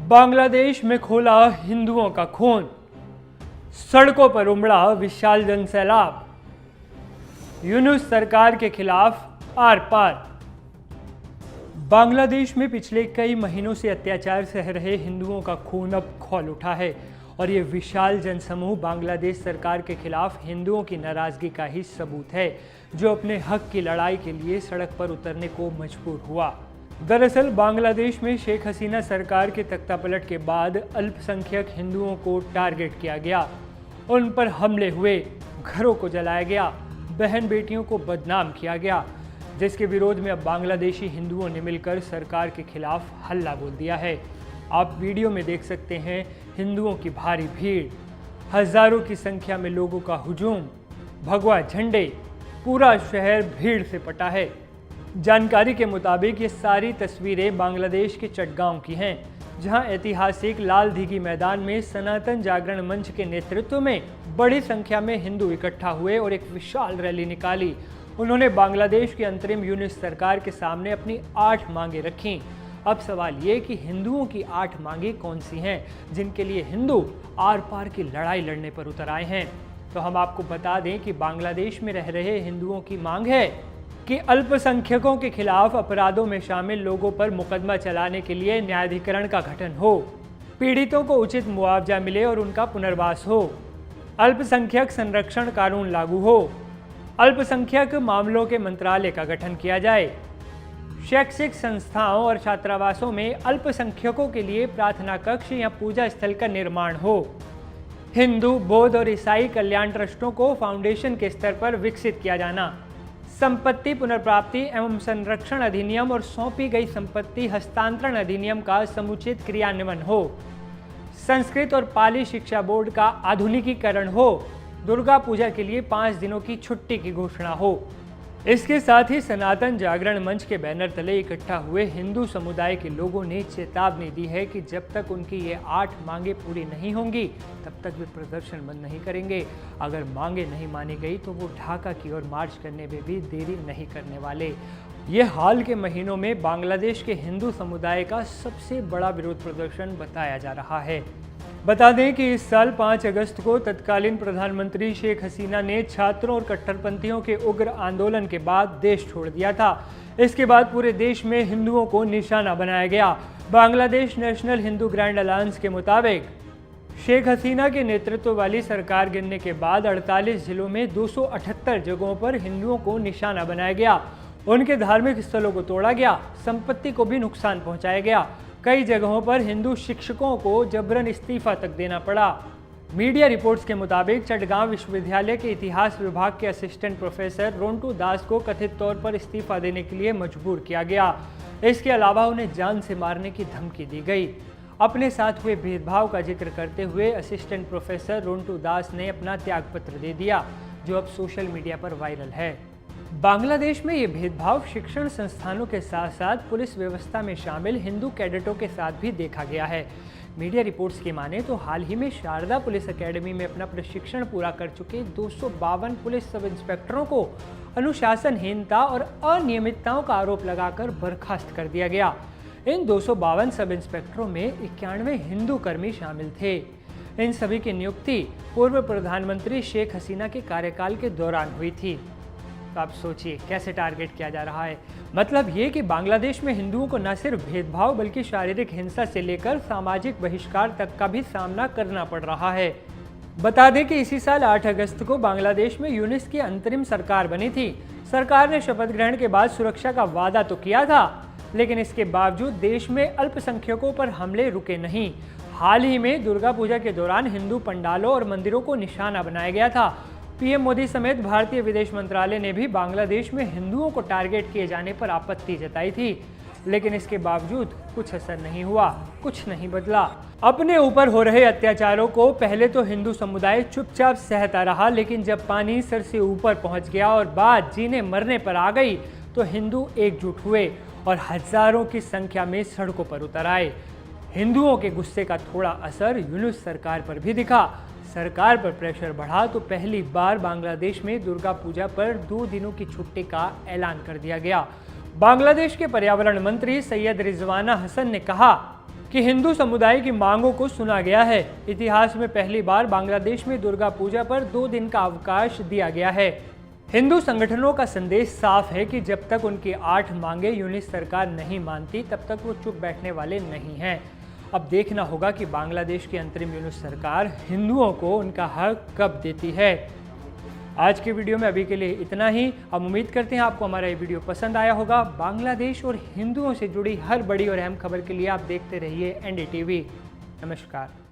बांग्लादेश में खोला हिंदुओं का खून, सड़कों पर उमड़ा विशाल जनसैलाब, यूनुस सरकार के खिलाफ आर पार। बांग्लादेश में पिछले कई महीनों से अत्याचार सह रहे हिंदुओं का खून अब खौल उठा है और ये विशाल जनसमूह बांग्लादेश सरकार के खिलाफ हिंदुओं की नाराजगी का ही सबूत है, जो अपने हक की लड़ाई के लिए सड़क पर उतरने को मजबूर हुआ। दरअसल बांग्लादेश में शेख हसीना सरकार के तख्तापलट के बाद अल्पसंख्यक हिंदुओं को टारगेट किया गया, उन पर हमले हुए, घरों को जलाया गया, बहन बेटियों को बदनाम किया गया, जिसके विरोध में अब बांग्लादेशी हिंदुओं ने मिलकर सरकार के खिलाफ हल्ला बोल दिया है। आप वीडियो में देख सकते हैं हिंदुओं की भारी भीड़, हजारों की संख्या में लोगों का हुजूम, भगवा झंडे, पूरा शहर भीड़ से पटा है। जानकारी के मुताबिक ये सारी तस्वीरें बांग्लादेश के चटगांव की हैं, जहां ऐतिहासिक लाल दीघी मैदान में सनातन जागरण मंच के नेतृत्व में बड़ी संख्या में हिंदू इकट्ठा हुए और एक विशाल रैली निकाली। उन्होंने बांग्लादेश की अंतरिम यूनुस सरकार के सामने अपनी 8 मांगे रखीं। अब सवाल ये कि हिंदुओं की 8 मांगे कौन सी हैं, जिनके लिए हिंदू आर पार की लड़ाई लड़ने पर उतर आए हैं। तो हम आपको बता दें कि बांग्लादेश में रह रहे हिंदुओं की मांग है कि अल्पसंख्यकों के खिलाफ अपराधों में शामिल लोगों पर मुकदमा चलाने के लिए न्यायाधिकरण का गठन हो, पीड़ितों को उचित मुआवजा मिले और उनका पुनर्वास हो, अल्पसंख्यक संरक्षण कानून लागू हो, अल्पसंख्यक मामलों के मंत्रालय का गठन किया जाए, शैक्षिक संस्थाओं और छात्रावासों में अल्पसंख्यकों के लिए प्रार्थना कक्ष या पूजा स्थल का निर्माण हो, हिंदू, बौद्ध और ईसाई कल्याण ट्रस्टों को फाउंडेशन के स्तर पर विकसित किया जाना, संपत्ति पुनर्प्राप्ति एवं संरक्षण अधिनियम और सौंपी गई संपत्ति हस्तांतरण अधिनियम का समुचित क्रियान्वयन हो, संस्कृत और पाली शिक्षा बोर्ड का आधुनिकीकरण हो, दुर्गा पूजा के लिए 5 दिनों की छुट्टी की घोषणा हो। इसके साथ ही सनातन जागरण मंच के बैनर तले इकट्ठा हुए हिंदू समुदाय के लोगों ने चेतावनी दी है कि जब तक उनकी ये 8 मांगे पूरी नहीं होंगी तब तक वे प्रदर्शन बंद नहीं करेंगे। अगर मांगे नहीं मानी गई तो वो ढाका की ओर मार्च करने में भी देरी नहीं करने वाले। ये हाल के महीनों में बांग्लादेश के हिंदू समुदाय का सबसे बड़ा विरोध प्रदर्शन बताया जा रहा है। बता दें कि इस साल 5 अगस्त को तत्कालीन प्रधानमंत्री शेख हसीना ने छात्रों और कट्टरपंथियों के उग्र आंदोलन के बाद देश छोड़ दिया था। इसके बाद पूरे देश में हिंदुओं को निशाना बनाया गया। Bangladesh national Hindu grand alliance के मुताबिक शेख हसीना के नेतृत्व वाली सरकार गिरने के बाद 48 जिलों में 278 जगहों पर हिंदुओं को निशाना बनाया गया। उनके धार्मिक स्थलों को तोड़ा गया, संपत्ति को भी नुकसान पहुंचाया गया। कई जगहों पर हिंदू शिक्षकों को जबरन इस्तीफा तक देना पड़ा। मीडिया रिपोर्ट्स के मुताबिक चटगांव विश्वविद्यालय के इतिहास विभाग के असिस्टेंट प्रोफेसर रोंटू दास को कथित तौर पर इस्तीफा देने के लिए मजबूर किया गया। इसके अलावा उन्हें जान से मारने की धमकी दी गई। अपने साथ हुए भेदभाव का जिक्र करते हुए असिस्टेंट प्रोफेसर रोंटू दास ने अपना त्यागपत्र दे दिया, जो अब सोशल मीडिया पर वायरल है। बांग्लादेश में ये भेदभाव शिक्षण संस्थानों के साथ साथ पुलिस व्यवस्था में शामिल हिंदू कैडेटों के साथ भी देखा गया है। मीडिया रिपोर्ट्स की माने तो हाल ही में शारदा पुलिस एकेडमी में अपना प्रशिक्षण पूरा कर चुके 252 पुलिस सब इंस्पेक्टरों को अनुशासनहीनता और अनियमितताओं का आरोप लगाकर बर्खास्त कर दिया गया। इन 252 सब इंस्पेक्टरों में 91 हिंदू कर्मी शामिल थे। इन सभी की नियुक्ति पूर्व प्रधानमंत्री शेख हसीना के कार्यकाल के दौरान हुई थी। तो आप सोचिए कैसे टारगेट किया जा रहा है। मतलब ये कि बांग्लादेश में हिंदुओं को न सिर्फ भेदभाव बल्कि शारीरिक हिंसा से लेकर सामाजिक बहिष्कार तक का भी सामना करना पड़ रहा है। बता दें कि इसी साल 8 अगस्त को बांग्लादेश में यूनुस की अंतरिम सरकार बनी थी। सरकार ने शपथ ग्रहण के बाद सुरक्षा का वादा तो किया था, लेकिन इसके बावजूद देश में अल्पसंख्यकों पर हमले रुके नहीं। हाल ही में दुर्गा पूजा के दौरान हिंदू पंडालों और मंदिरों को निशाना बनाया गया था। पीएम मोदी समेत भारतीय विदेश मंत्रालय ने भी बांग्लादेश में हिंदुओं को टारगेट किए जाने पर आपत्ति जताई थी, लेकिन इसके बावजूद कुछ असर नहीं हुआ, कुछ नहीं बदला। अपने ऊपर हो रहे अत्याचारों को पहले तो हिंदू समुदाय चुपचाप सहता रहा, लेकिन जब पानी सर से ऊपर पहुंच गया और बात जीने मरने पर आ गई तो हिंदू एकजुट हुए और हजारों की संख्या में सड़कों पर उतर आए। हिंदुओं के गुस्से का थोड़ा असर यूनुस सरकार पर भी दिखा। सरकार पर प्रेशर बढ़ा तो पहली बार बांग्लादेश में दुर्गा पूजा पर 2 दिनों की छुट्टी का ऐलान कर दिया गया। बांग्लादेश के पर्यावरण मंत्री सैयद रिजवाना हसन ने कहा कि हिंदू समुदाय की मांगों को सुना गया है। इतिहास में पहली बार बांग्लादेश में दुर्गा पूजा पर 2 दिन का अवकाश दिया गया है। हिंदू संगठनों का संदेश साफ है कि जब तक उनकी 8 मांगे यूनिट सरकार नहीं मानती तब तक वो चुप बैठने वाले नहीं हैं। अब देखना होगा कि बांग्लादेश की अंतरिम यूनिट सरकार हिंदुओं को उनका हक कब देती है। आज के वीडियो में अभी के लिए इतना ही। हम उम्मीद करते हैं आपको हमारा ये वीडियो पसंद आया होगा। बांग्लादेश और हिंदुओं से जुड़ी हर बड़ी और अहम खबर के लिए आप देखते रहिए NDTV। नमस्कार।